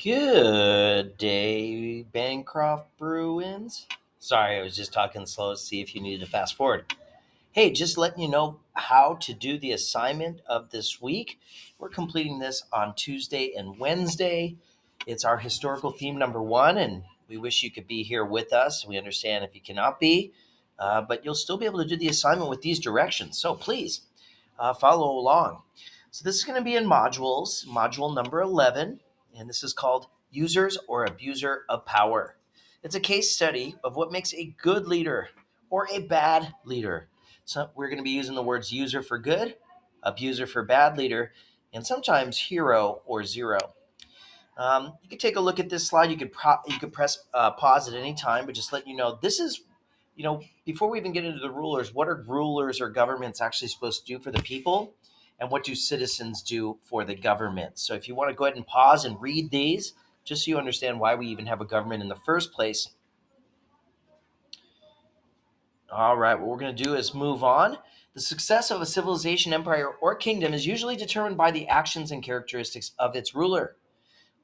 Good day, Bancroft Bruins. Sorry, I was just talking slow to see if you needed to fast forward. Hey, just letting you know how to do the assignment of this week. We're completing this on Tuesday and Wednesday. It's our historical theme number one, and we wish you could be here with us. We understand if you cannot be, but you'll still be able to do the assignment with these directions. So please follow along. So this is going to be in modules, module number 11, and this is called Users or Abuser of Power. It's a case study of what makes a good leader or a bad leader. So we're going to be using the words user for good, abuser for bad leader, and sometimes hero or zero. You can take a look at this slide. You could press pause at any time, but just letting you know this is, before we even get into the rulers, what are rulers or governments actually supposed to do for the people, and what do citizens do for the government? So if you want to go ahead and pause and read these, just so you understand why we even have a government in the first place. All right, what we're going to do is move on. The success of a civilization, empire, or kingdom is usually determined by the actions and characteristics of its ruler.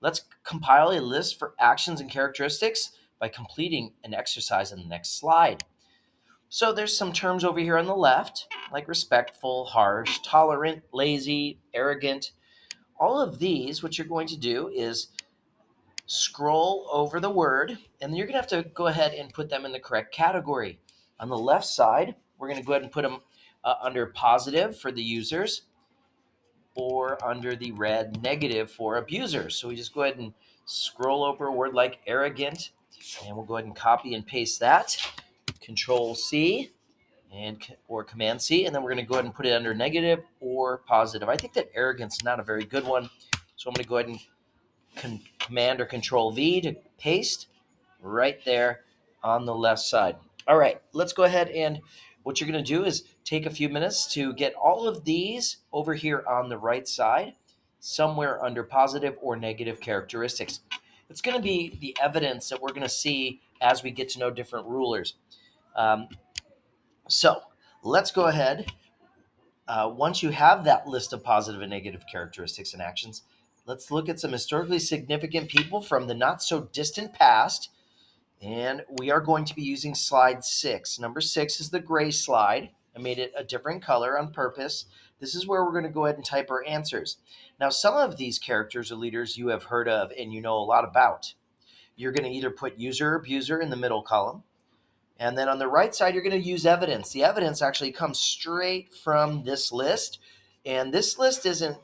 Let's compile a list for actions and characteristics by completing an exercise in the next slide. So there's some terms over here on the left, like respectful, harsh, tolerant, lazy, arrogant. All of these, what you're going to do is scroll over the word, and then you're going to have to go ahead and put them in the correct category. On the left side, we're going to go ahead and put them under positive for the users, or under the red negative for abusers. So we just go ahead and scroll over a word like arrogant, and we'll go ahead and copy and paste that. Control C or Command C, and then we're going to go ahead and put it under negative or positive. I think that arrogance is not a very good one, so I'm going to go ahead and Command or Control V to paste right there on the left side. All right, let's go ahead, and what you're going to do is take a few minutes to get all of these over here on the right side, somewhere under positive or negative characteristics. It's going to be the evidence that we're going to see as we get to know different rulers. So let's go ahead. Once you have that list of positive and negative characteristics and actions, let's look at some historically significant people from the not so distant past. And we are going to be using slide 6. Number 6 is the gray slide. I made it a different color on purpose. This is where we're going to go ahead and type our answers. Now, some of these characters or leaders you have heard of and you know a lot about. You're going to either put user or abuser in the middle column. And then on the right side, you're going to use evidence. The evidence actually comes straight from this list. And this list isn't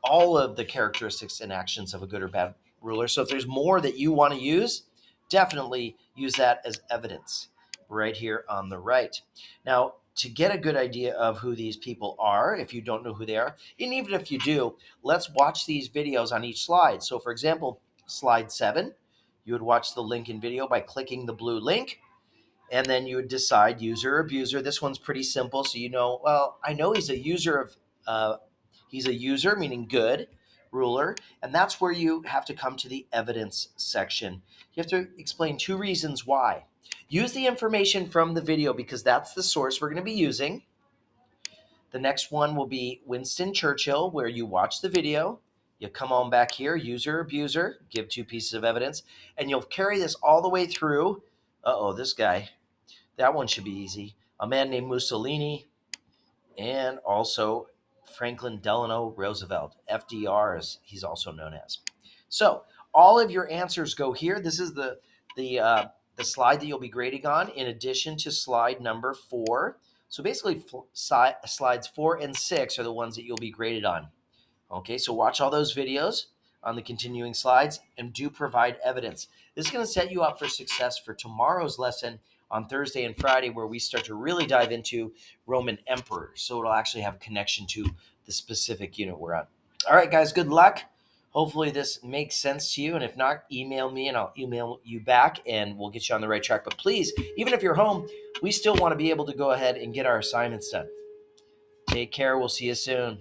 all of the characteristics and actions of a good or bad ruler. So if there's more that you want to use, definitely use that as evidence right here on the right. Now, to get a good idea of who these people are, if you don't know who they are, and even if you do, let's watch these videos on each slide. So for example, slide 7, you would watch the link in video by clicking the blue link, and then you would decide user or abuser. This one's pretty simple, so you know, well, I know he's a user of, he's a user, meaning good, ruler, and that's where you have to come to the evidence section. You have to explain 2 reasons why. Use the information from the video because that's the source we're going to be using. The next one will be Winston Churchill, where you watch the video. You come on back here, user, abuser, give 2 pieces of evidence, and you'll carry this all the way through. This guy. That one should be easy. A man named Mussolini, and also Franklin Delano Roosevelt, FDR, as he's also known as. So all of your answers go here. This is the slide that you'll be grading on, in addition to slide number 4. So basically, slides 4 and 6 are the ones that you'll be graded on. Okay, so watch all those videos on the continuing slides and do provide evidence. This is going to set you up for success for tomorrow's lesson on Thursday and Friday, where we start to really dive into Roman emperors. So it'll actually have a connection to the specific unit we're on. All right, guys, good luck. Hopefully this makes sense to you. And if not, email me and I'll email you back and we'll get you on the right track. But please, even if you're home, we still want to be able to go ahead and get our assignments done. Take care. We'll see you soon.